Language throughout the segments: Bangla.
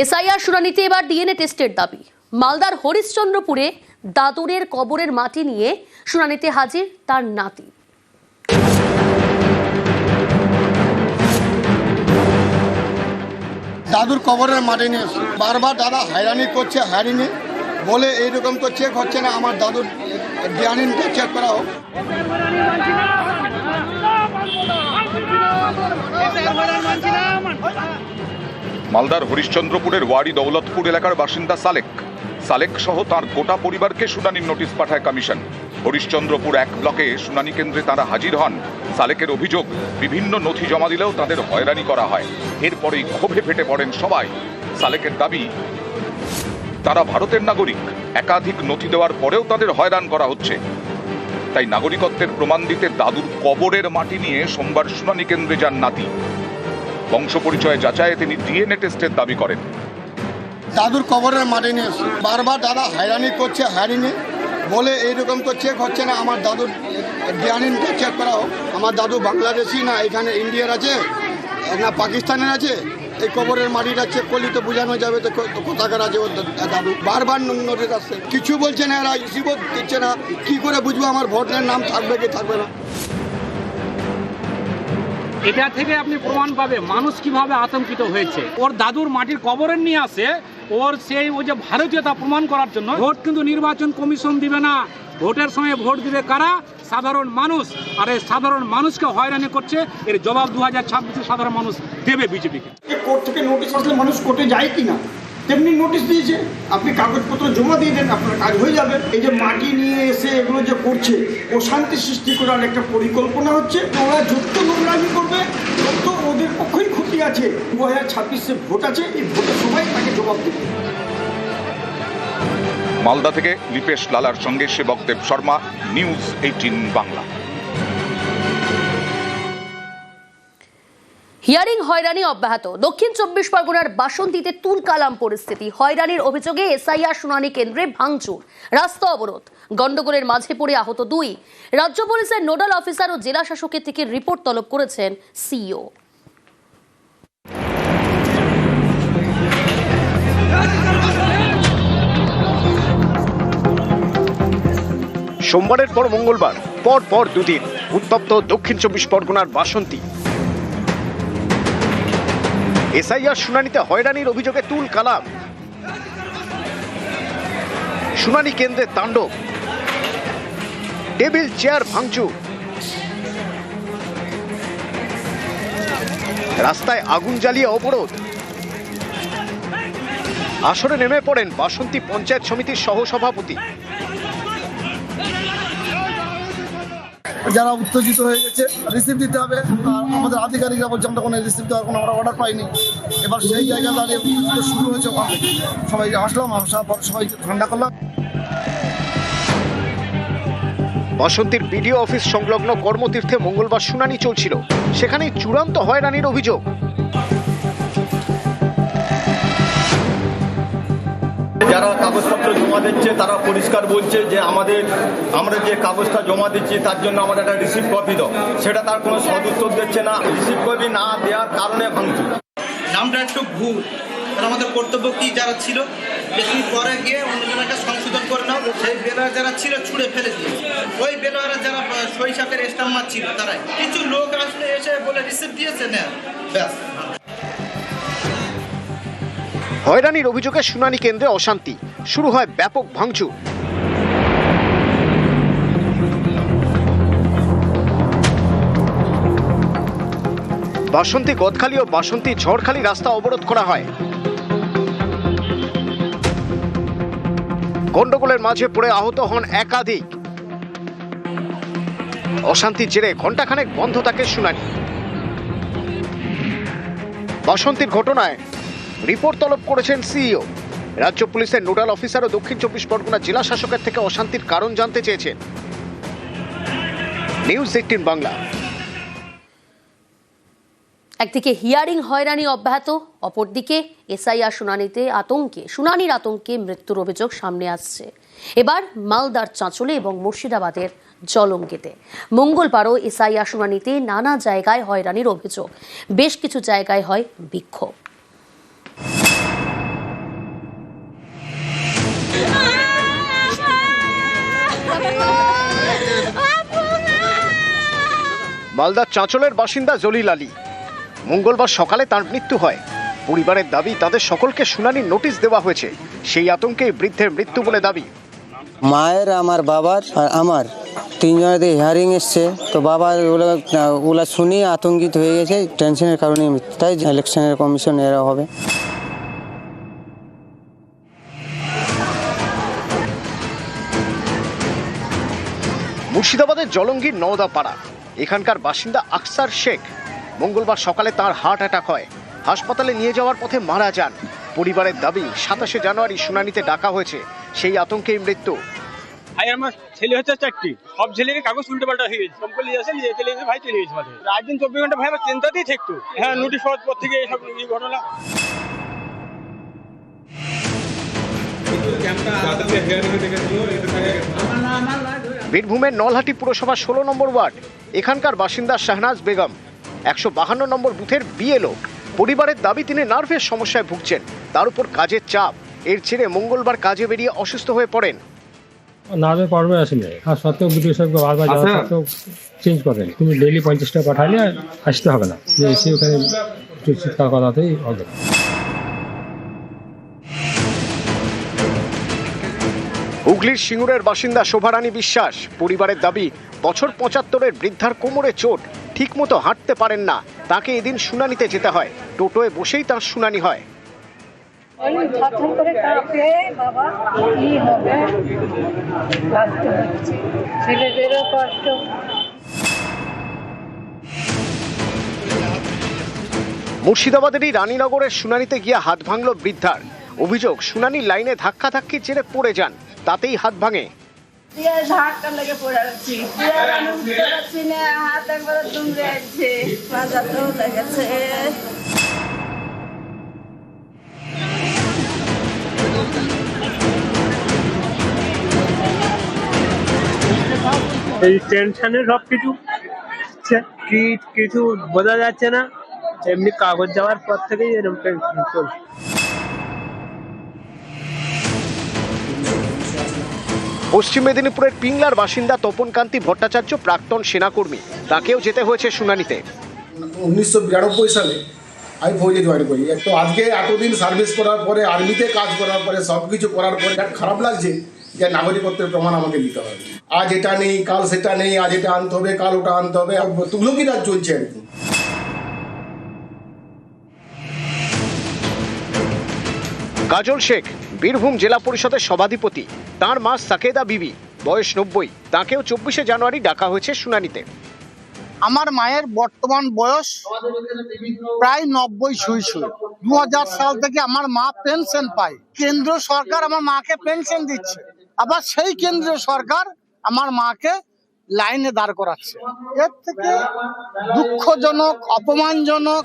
এসআইআর শুনানিতে এবার ডিএনএ টেস্টের দাবি। মালদার হরিশ্চন্দ্রপুরে দাদুরের কবরের মাটি নিয়ে শুনানিতে হাজির তার নাতি। দাদুর কবরের মাটি নিয়ে বারবার দাদা হয়রানি করছে, হয়রানি বলে এইরকম তো চেক হচ্ছে না, আমার দাদুর ডিএনএটা চেক করা হোক। মালদার হরিশ্চন্দ্রপুরের ওয়ারি দৌলতপুর এলাকার বাসিন্দা সালেক সহ তার গোটা পরিবারকে শুনানির নোটিশ পাঠায় কমিশন। হরিশ্চন্দ্রপুর 1 ব্লকে শুনানি কেন্দ্রে তারা হাজির হন। সালেকের অভিযোগ, বিভিন্ন নথি জমা দিলেও তাদের হয়রানি করা হয়। এরপরেই ক্ষোভে ফেটে পড়েন সবাই। সালেকের দাবি, তারা ভারতের নাগরিক, একাধিক নথি দেওয়ার পরেও তাদের হয়রান করা হচ্ছে। তাই নাগরিকত্বের প্রমাণ দিতে দাদুর কবরের মাটি নিয়ে সোমবার শুনানি কেন্দ্রে যান নাতি। বংশ পরিচয় যাচাইয়ে তিনি ডিএনএ টেস্টের দাবি করেন। দাদুর কবরের মাটি নিয়ে বারবার দাদা হয়রানি করছে, হয়রানি বলে এইরকম তো চেক হচ্ছে না, আমার দাদুর ডিএনএটা চেক করা হোক। আমার দাদু বাংলাদেশি না এখানে ইন্ডিয়ার আছে না পাকিস্তানের আছে, এই কবরের মাটিটা চেক করলে তো বোঝানো যাবে তো কোথাকার আছে ওর দাদু। বারবার নোটিশ আসছে, কিছু বলছে না, এরা রিসিভও দিচ্ছে না। কি করে বুঝবো আমার ভোটের নাম থাকবে কি থাকবে না? এটা থেকে আপনি প্রমাণ পাবে মানুষ কিভাবে আতঙ্কিত হয়েছে। ওর দাদুর মাটির কবরের নিয়ে আসে ওর সেই ওই যে ভারতীয়তা প্রমাণ করার জন্য। ভোট কিন্তু নির্বাচন কমিশন দিবে না, ভোটের সময় ভোট দিবে কারা? সাধারণ মানুষ। আর এই সাধারণ মানুষকে হয়রানি করছে, এর জবাব 2026 সাধারণ মানুষ দেবে বিজেপিকে। কোর্ট থেকে নোটিশ আসলে মানুষ কোর্টে যায় কিনা, তেমনি নোটিশ দিয়েছে, আপনি কাগজপত্র জমা দিয়ে দেন, আপনার কাজ হয়ে যাবে। এই যে মাটি নিয়ে এসে এগুলো যে করছে, অশান্তি সৃষ্টি করার একটা পরিকল্পনা হচ্ছে। ওরা যত নোংরামি করবে তত ওদের পক্ষেই ক্ষতি আছে। 2026 ভোট আছে, এই ভোটে সবাই তাকে জবাব দেবে। মালদা থেকে লিপেশ লালার সঙ্গে সেবক দেব শর্মা, নিউজ 18 বাংলা। হিয়ারিং হয়রানি অব্যাহত। দক্ষিণ 24 পরগনার বাসন্তীতে তুলকালাম পরিস্থিতি। হয়রানির অভিযোগে এসআইআর শুনানি কেন্দ্রে ভাঙচুর, রাস্তা অবরোধ, গন্ডগোলের মাঝে পড়ে আহত 2। রাজ্য পুলিশের নোডাল অফিসার ও জেলা শাসকের থেকে রিপোর্ট তলব করেছেন সিইও। সোমবারের পর মঙ্গলবার পর 2 দিন উত্তপ্ত দক্ষিণ 24 পরগনার বাসন্তী। এসআইআর শুনানিতে হয়রানির অভিযোগে তুলকালাম, শুনানি কেন্দ্রে তাণ্ডব, টেবিল চেয়ার ভাঙচুর, রাস্তায় আগুন জ্বালিয়ে অবরোধ। আসরে নেমে পড়েন বাসন্তী পঞ্চায়েত সমিতির সহসভাপতি। যারা উত্তেজিত হয়ে গেছে রিসিভ দিতে হবে, আর আমাদের আধিকারিকরা বলছে আমরা কোনো রিসিভ দেওয়ার কোনো আমরা অর্ডার পাইনি। এবার সেই জায়গা দাঁড়িয়ে শুরু হয়েছে, ওখান থেকে সবাই আসলাম, আসার পর সবাইকে ঠান্ডা করলাম। বাসন্তীর বিডিও অফিস সংলগ্ন কর্মতীর্থে মঙ্গলবার শুনানি চলছিল, সেখানে চূড়ান্ত হয়রানির অভিযোগ। যারা কাগজপত্র জমা দিচ্ছে তারা পরিষ্কার বলছে যে আমরা যে কাগজটা জমা দিচ্ছি তার জন্য আমাদের একটা রিসিপ্ট কপি দাও, সেটা তার কোনো সদুত্তর দিচ্ছে না। রিসিপ্ট কপি না দেওয়ার কারণে ভাঙচুর। নামটা একটু ভুল, কারণ আমাদের কর্তব্য কি যারা ছিল বেশি পরে গিয়ে অন্যজনকে সংশোধন করে নাও, সেই বেলর যারা ছিল ছুঁড়ে ফেলে দিয়েছে। ওই বেলরা যারা শৈশবের স্টাম্প ছিল তারাই কিছু লোক আসলে এসে বলে রিসিপ্ট দিয়েছে না, ব্যাস। হয়রানির অভিযোগে শুনানি কেন্দ্রে অশান্তি, শুরু হয় ব্যাপক ভাঙচুর। বাসন্তী গদখালি ও বাসন্তী ঝড়খালি রাস্তা অবরোধ করা হয়। গন্ডগোলের মাঝে পড়ে আহত হন একাধিক। অশান্তির জেরে ঘণ্টাখানেক বন্ধ থাকে শুনানি। বাসন্তীর ঘটনায় রিপোর্ট তলব করেছেন সিইও। রাজ্য পুলিশের নোডাল অফিসার ও দক্ষিণ 24 পরগনা জেলা শাসকের থেকে অশান্তির কারণ জানতে চেয়েছেন। নিউজ 18 বাংলা। একদিকে হিয়ারিং হয়রানি অব্যাহত, অপরদিকে এসআইআর শুনানির আতঙ্কে মৃত্যুর অভিযোগ সামনে আসছে। এবার মালদার চাঁচলে এবং মুর্শিদাবাদের জলঙ্গিতে মঙ্গলবারও এসআইআর শুনানিতে নানা জায়গায় হয়রানির অভিযোগ, বেশ কিছু জায়গায় হয় বিক্ষোভ। মালদার চাঁচলের বাসিন্দা জলিল আলী। মঙ্গলবার সকালে তার মৃত্যু হয়। পরিবারের দাবি তাদের সকলকে শুনানির নোটিশ দেওয়া হয়েছে। সেই আতঙ্কে বৃদ্ধের মৃত্যু বলে দাবি। মায়ের, আমার বাবার আর আমার তিনজনের হিয়ারিং এসছে, তো বাবা ওগুলা শুনি আতঙ্কিত হয়ে গেছে, টেনশনের কারণে তাই ইলেকশনের কমিশন এরা হবে। মুর্শিদাবাদের জলঙ্গির নওদাপাড়া এখানকার বাসিন্দা আকসার শেখ। মঙ্গলবার সকালে তার হার্ট অ্যাটাক হয়। হাসপাতালে নিয়ে যাওয়ার পথে মারা যান। পরিবারের দাবি 27শে জানুয়ারি শুনানিতে ডাকা হয়েছে, সেই আতঙ্কেই মৃত্যু। ভাই আমার ছেলে হচ্ছে 4টি, সব ছেলেরই কাগজ উল্টো পাল্টা হয়ে গেছে। সম্পূর্ণ আসে নিজে চলে গেছে, ভাই চলে গেছে। রাত দিন 24 ঘন্টা ভাই আমার চিন্তাতেই থাকতো। হ্যাঁ, নোটিশ পাওয়ার পর থেকে এইসব ঘটনা। বীরভূমের নলহাটি পুরসভা 16 নম্বর ওয়ার্ড এখানকার বাসিন্দা শাহনাজ বেগম 152 নম্বর বুথের বিএলও। পরিবারের দাবি তিনি নার্ভের সমস্যায় ভুগছেন, তার উপর কাজের চাপ। এর ছেড়ে মঙ্গলবার কাজে বেরিয়ে অসুস্থ হয়ে পড়েন। নার্ভে প্রবলেম আসলে, আর সত্ত্বেও বুদ্ধি সঙ্গে বারবার যাওয়া সত্ত্বেও চেঞ্জ করেন। তুমি ডেইলি 50 টাকা পাঠালে আসতে হবে না, যে এসে ওখানে চিৎকার করাতেই হবে। হুগলির সিঙ্গুরের বাসিন্দা শোভারানী বিশ্বাস। পরিবারের দাবি বছর 75-এর বৃদ্ধার কোমরে চোট, ঠিকমতো হাঁটতে পারেন না। তাকে এদিন শুনানিতে যেতে হয়। টোটোয় বসেই তার শুনানি হয়। মুর্শিদাবাদেরই রানীনগরের শুনানিতে গিয়ে হাত ভাঙল বৃদ্ধার। অভিযোগ, শুনানির লাইনে ধাক্কাধাক্কির জেরে পড়ে যান, তাতেই হাত ভাঙে। এই টেনশনে সবকিছু কিছু বোঝা যাচ্ছে না। এমনি কাগজ যাওয়ার পর থেকেই এরকম টেনশন চলছে। পশ্চিম মেদিনীপুরের পিংলার বাসিন্দা তপনকান্তি ভট্টাচার্য প্রাক্তন সেনাকর্মী। তাকেও যেতে হয়েছে শুনানিতে। 1992 সালে আমি ফৌজে জয়েন করি। তো আজকে এতদিন সার্ভিস করার পরে, আর্মিতে কাজ করার পরে, সব কিছু করার পরে খারাপ লাগছে যে নাগরিকত্বের প্রমাণ আমাকে দিতে হবে। আজ এটা নেই, কাল সেটা নেই, আজ এটা আনতে হবে, কাল ওটা আনতে হবে। তুগলকি রাজ চলছে আর কি। কাজল শেখ বীরভূম জেলা পরিষদের সভাধিপতি। তার মা সাকেদা বিবি, বয়স 90। তাকেও 24শে জানুয়ারি ডাকা হয়েছে শুনানিতে। আমার মায়ের বর্তমান বয়স প্রায় 90 ছুঁই। 2000 সাল থেকে আমার মা পেনশন পায়। কেন্দ্র সরকার আমার মাকে পেনশন দিচ্ছে, আবার সেই কেন্দ্রীয় সরকার আমার মাকে লাইনে দাঁড় করাচ্ছে। এর থেকে দুঃখজনক, অপমানজনক।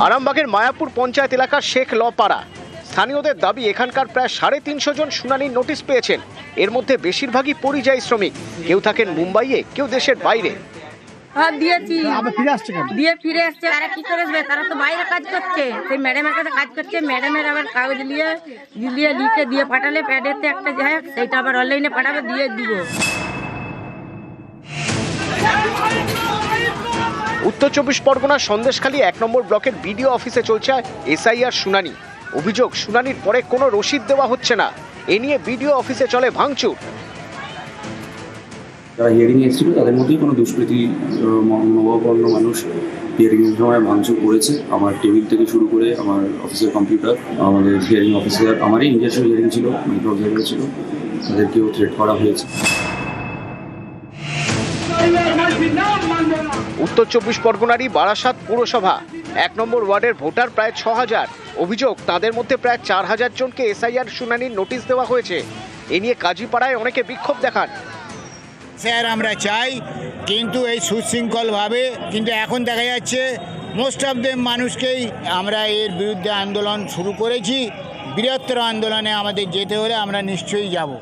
আরামবাগের মায়াপুর পঞ্চায়েত এলাকার শেখ লপাড়া স্থানীয়দের দাবি এখানকার প্রায় 350 জন শুনানির নোটিশ পেয়েছেন। এর মধ্যে বেশিরভাগই পরিযায়ী শ্রমিক, কেউ থাকেন মুম্বাইয়ে, কেউ দেশের বাইরে। দিয়ে ফিরে আসছে, তারা কি করে আসবে? তারা তো বাইরে কাজ করছে, সেই ম্যাডামের কাছে কাজ করছে। ম্যাডামের আবার কাগজ লিখে দিয়ে পাঠালে প্যাডেতে একটা যায়, সেইটা আবার অনলাইনে পাঠাবে, দিয়ে দিব। উত্তর 24 পরগনার সন্দেশখালী 1 নম্বর ব্লকের বিডিও অফিসে চলছে এসআইআর শুনানি। অভিযোগ, শুনানির পরে কোনো রসিদ দেওয়া হচ্ছে না। এ নিয়ে বিডিও অফিসে চলে ভাঙচুর। যারা হিয়ারিং এসেছিল তাদের মধ্যেই কোনো দুষ্কৃতী নবাপন্ন মানুষ হিয়ারিংয়ের সময় ভাঙচুর করেছে। আমার টেবিল থেকে শুরু করে আমার অফিসের কম্পিউটার, আমাদের হিয়ারিং অফিসার, আমারই নিজস্ব হিয়ারিং ছিল, মাইক্রো অবজারভার ছিল, তাদেরকেও থ্রেট করা হয়েছে। উত্তর 24 পরগনারই বারাসাত পুরসভা 1 নম্বর ওয়ার্ডের ভোটার প্রায় 6000। অভিযোগ, তাদের মধ্যে প্রায় 4000 জনকে এসআইআর শুনানির নোটিশ দেওয়া হয়েছে। এ নিয়ে কাজীপাড়ায় অনেকে বিক্ষোভ দেখান। স্যার আমরা চাই, কিন্তু এই সুশৃঙ্খলভাবে, কিন্তু এখন দেখা যাচ্ছে মোস্ট অফ দেম মানুষকেই আমরা এর বিরুদ্ধে আন্দোলন শুরু করেছি। বৃহত্তর আন্দোলনে আমাদের যেতে হলে আমরা নিশ্চয়ই যাব।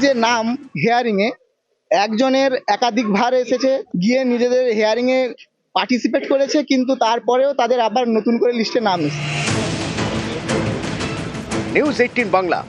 যে নাম হেয়ারিংয়ে একজনের একাধিকবার এসেছে, গিয়ে নিজেদের হেয়ারিংয়ে পার্টিসিপেট করেছে, কিন্তু তারপরেও তাদের আবার নতুন করে লিস্টে নাম এসেছে। নিউজ 18 বাংলা।